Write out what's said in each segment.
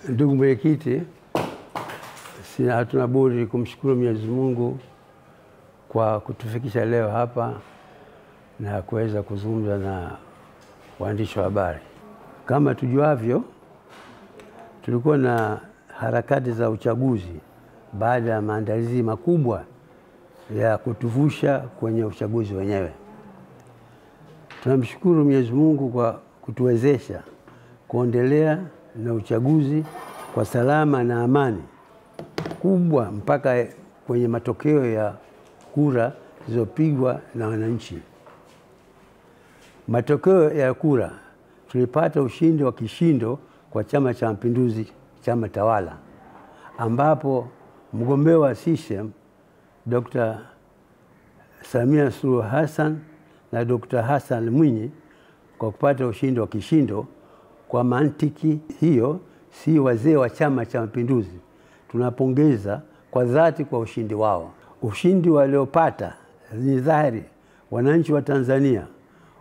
Ndugu mwenyekiti, hatuna budi kumshukuru Mwenyezi Mungu kwa kutufikisha leo hapa na kuweza kuzungumza na waandishi wa habari. Kama tujuavyo, tulikuwa na harakati za uchaguzi baada ya maandalizi makubwa ya kutuvusha kwenye uchaguzi wenyewe. Tunamshukuru Mwenyezi Mungu kwa kutuwezesha kuendelea na uchaguzi kwa salama na amani kubwa mpaka kwenye matokeo ya kura zilizopigwa na wananchi. Matokeo ya kura, tulipata ushindi wa kishindo kwa Chama cha Mapinduzi, chama tawala, ambapo mgombea wa CCM Dr. Samia Suluhu Hassan na Dr. Hassan Mwinyi kwa kupata ushindi wa kishindo. Kwa mantiki hiyo, si wazee wa Chama cha Mapinduzi tunapongeza kwa dhati kwa ushindi wao. Ushindi waliopata ni dhahiri wananchi wa Tanzania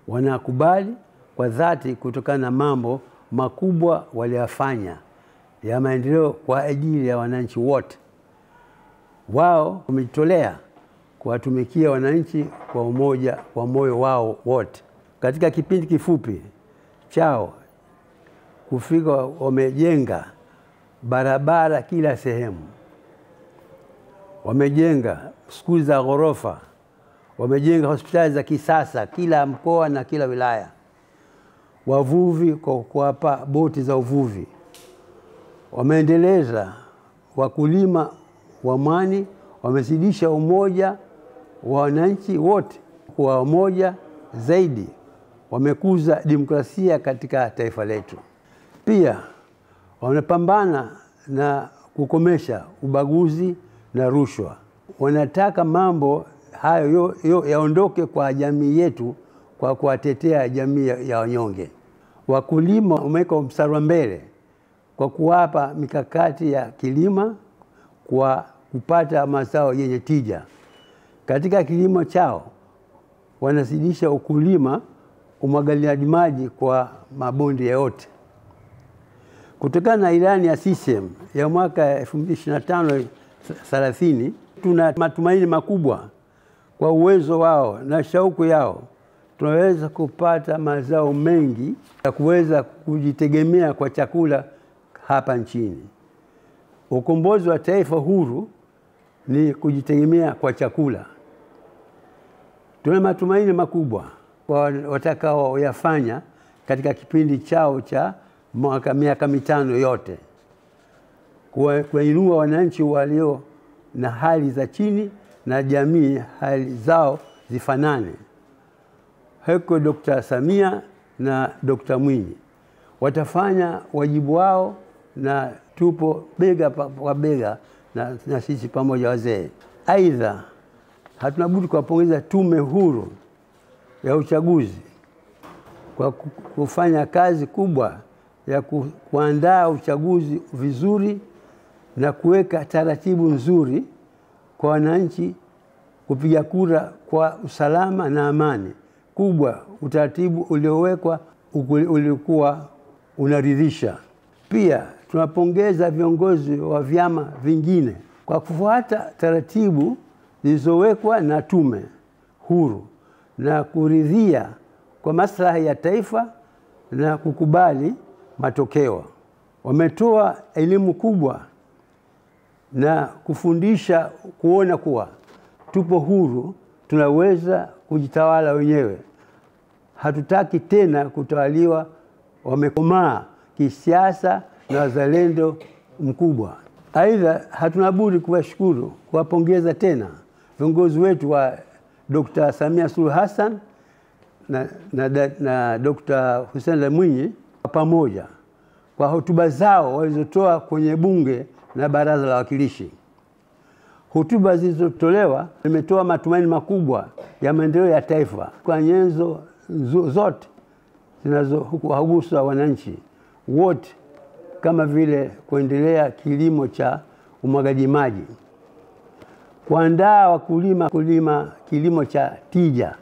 wanakubali kwa dhati kutokana na mambo makubwa waliyafanya ya maendeleo kwa ajili ya wananchi wote. Wao wamejitolea kuwatumikia wananchi kwa umoja, kwa moyo wao wote. Katika kipindi kifupi chao kufika, wamejenga barabara kila sehemu, wamejenga skuli za ghorofa, wamejenga hospitali za kisasa kila mkoa na kila wilaya, wavuvi kwa kuwapa boti za uvuvi, wameendeleza wakulima wa mwani, wamezidisha umoja wa wananchi wote kwa umoja zaidi, wamekuza demokrasia katika taifa letu. Pia wanapambana na kukomesha ubaguzi na rushwa. Wanataka mambo hayo yaondoke kwa jamii yetu kwa kuwatetea jamii ya wanyonge. Wakulima wameweka mstari wa mbele kwa kuwapa mikakati ya kilimo kwa kupata mazao yenye tija. Katika kilimo chao wanazidisha ukulima, umwagiliaji maji kwa mabonde yote. Kutokana na ilani ya CCM ya mwaka 2025-30, tuna matumaini makubwa kwa uwezo wao na shauku yao tunaweza kupata mazao mengi ya kuweza kujitegemea kwa chakula hapa nchini. Ukombozi wa taifa huru ni kujitegemea kwa chakula. Tuna matumaini makubwa kwa watakao yafanya katika kipindi chao cha miaka mitano yote, kuinua wananchi walio na hali za chini na jamii hali zao zifanane. Heko Dr. Samia na Dr. Mwinyi watafanya wajibu wao na tupo bega kwa bega na sisi pamoja wazee. Aidha, hatuna budi kuwapongeza Tume Huru ya Uchaguzi kwa kufanya kazi kubwa ya kuandaa uchaguzi vizuri na kuweka taratibu nzuri kwa wananchi kupiga kura kwa usalama na amani kubwa. Utaratibu uliowekwa ulikuwa unaridhisha. Pia tunapongeza viongozi wa vyama vingine kwa kufuata taratibu zilizowekwa na Tume Huru na kuridhia kwa maslahi ya taifa na kukubali matokeo. Wametoa elimu kubwa na kufundisha kuona kuwa tupo huru, tunaweza kujitawala wenyewe. Hatutaki tena kutawaliwa. Wamekomaa kisiasa na wazalendo mkubwa. Aidha, hatuna budi kuwashukuru, kuwapongeza tena viongozi wetu wa Dr. Samia Suluhu Hassan na Dr. Hussein Mwinyi pamoja kwa hotuba zao walizotoa kwenye bunge na baraza la wawakilishi. Hotuba zilizotolewa zimetoa matumaini makubwa ya maendeleo ya taifa kwa nyenzo zote zinazohusu wananchi wote, kama vile kuendelea kilimo cha umwagaji maji, kuandaa wakulima kilimo cha tija,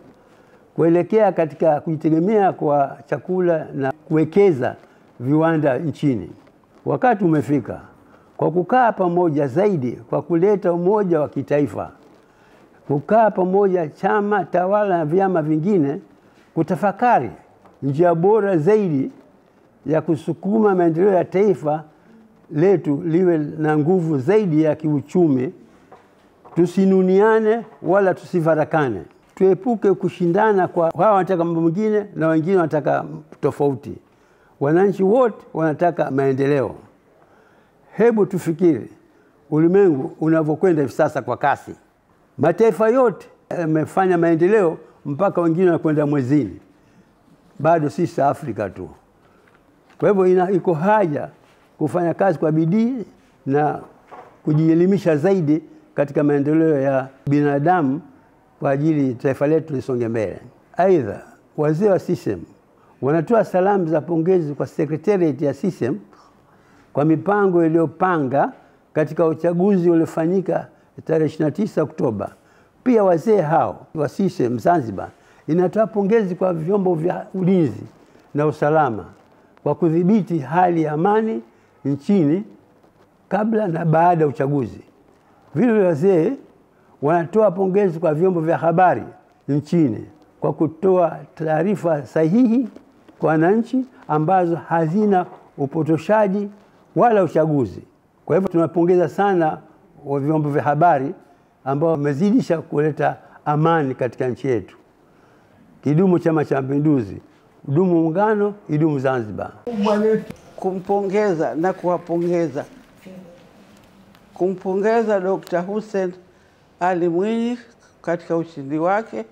kuelekea katika kujitegemea kwa chakula na kuwekeza viwanda nchini, wakati umefika kwa kukaa pamoja zaidi, kwa kuleta umoja wa kitaifa, kukaa pamoja chama tawala na vyama vingine, kutafakari njia bora zaidi ya kusukuma maendeleo ya taifa letu liwe na nguvu zaidi ya kiuchumi. Tusinuniane wala tusifarakane. Tuepuke kushindana kwa hawa wanataka mambo mengine na wengine wanataka tofauti. Wananchi wote wanataka maendeleo. Hebu tufikiri ulimwengu unavyokwenda hivi sasa kwa kasi. Mataifa yote yamefanya maendeleo mpaka wengine wanakwenda mwezini. Bado sisi Afrika tu. Kwa hivyo iko haja kufanya kazi kwa bidii na kujielimisha zaidi katika maendeleo ya binadamu kwa ajili taifa letu lisonge mbele. Aidha, wazee wa CCM wanatoa salamu za pongezi kwa Secretariat ya CCM kwa mipango iliyopanga katika uchaguzi uliofanyika tarehe 29 Oktoba. Pia wazee hao wa CCM Zanzibar inatoa pongezi kwa vyombo vya ulinzi na usalama kwa kudhibiti hali ya amani nchini kabla na baada ya uchaguzi. Vile wazee wanatoa pongezi kwa vyombo vya habari nchini kwa kutoa taarifa sahihi kwa wananchi ambazo hazina upotoshaji wala uchaguzi. Kwa hivyo tunapongeza sana vyombo vya habari ambao wamezidisha kuleta amani katika nchi yetu. Kidumu Chama cha Mapinduzi, dumu Muungano, idumu Zanzibar. Kumpongeza na kuwapongeza. Kumpongeza Dr. Hussein Ali Mwinyi katika ushindi wake,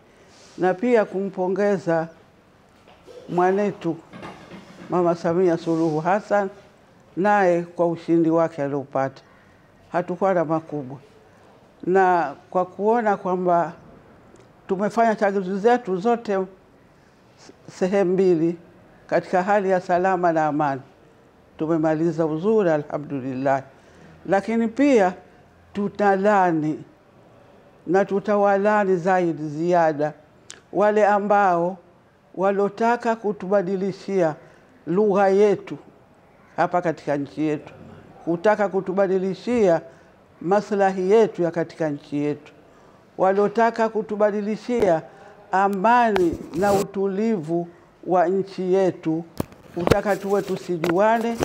na pia kumpongeza mwanetu Mama Samia Suluhu Hassan naye kwa ushindi wake aliopata. Hatukuwa na makubwa. Na kwa kuona kwamba tumefanya chaguzi zetu zote sehemu mbili katika hali ya salama na amani, tumemaliza uzuri alhamdulillah. Lakini pia tutalani na tutawalani zaidi ziada wale ambao walotaka kutubadilishia lugha yetu hapa katika nchi yetu, kutaka kutubadilishia maslahi yetu ya katika nchi yetu, walotaka kutubadilishia amani na utulivu wa nchi yetu, kutaka tuwe tusijuane,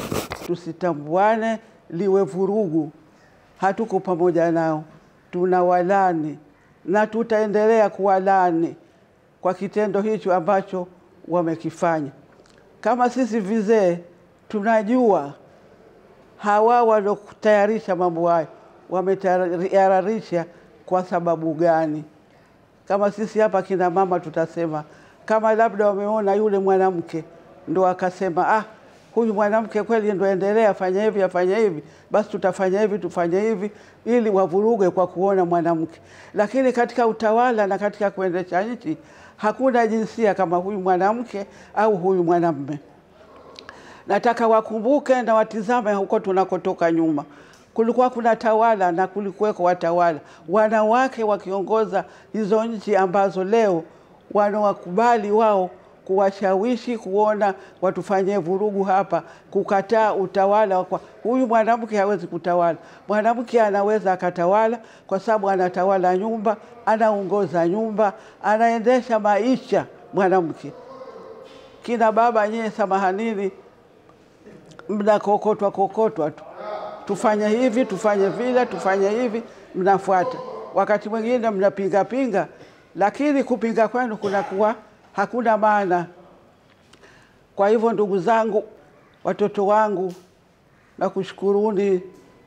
tusitambuane, liwe vurugu. Hatuko pamoja nao, tunawalani na tutaendelea kuwalani kwa kitendo hicho ambacho wamekifanya. Kama sisi vizee tunajua hawa waliotayarisha mambo hayo wametayarisha kwa sababu gani. Kama sisi hapa kina mama tutasema, kama labda wameona yule mwanamke ndo akasema huyu mwanamke kweli ndo endelea fanya hivi afanya hivi, basi tutafanya hivi tufanye hivi, ili wavuruge kwa kuona mwanamke. Lakini katika utawala na katika kuendesha nchi hakuna jinsia kama huyu mwanamke au huyu mwanamume. Nataka wakumbuke na watizame huko tunakotoka nyuma. Kulikuwa kuna tawala na kulikuweko watawala, wanawake wakiongoza hizo nchi ambazo leo wanawakubali wao kuwashawishi kuona watufanyie vurugu hapa, kukataa utawala kwa huyu mwanamke. Hawezi kutawala. Mwanamke anaweza akatawala kwa sababu anatawala nyumba, anaongoza nyumba, anaendesha maisha mwanamke. Kina baba nyewe samahanini, mnakokotwa tu. Tufanye hivi, tufanye vile, tufanye hivi, mnafuata. Wakati mwingine mnapinga, lakini kupinga kwenu kunakuwa hakuna maana. Kwa hivyo ndugu zangu, watoto wangu, na kushukuruni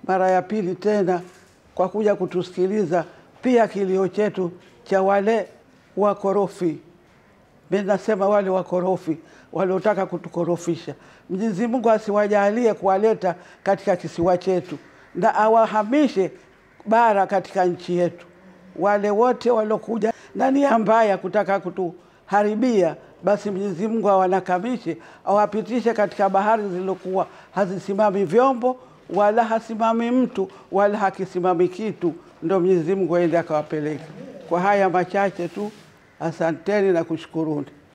mara ya pili tena kwa kuja kutusikiliza pia kilio chetu cha wale wakorofi. Mimi nasema wale wakorofi waliotaka kutukorofisha. Mwenyezi Mungu asiwajalie kuwaleta katika kisiwa chetu na awahamishe bara katika nchi yetu. Wale wote walokuja na nia mbaya kutaka kutuharibia, basi Mwenyezi Mungu awanakamishe, awapitishe katika bahari zilizokuwa hazisimami vyombo wala hasimami mtu wala hakisimami kitu, ndio Mwenyezi Mungu aende akawapeleke. Kwa haya machache tu, asanteni na kushukuruni.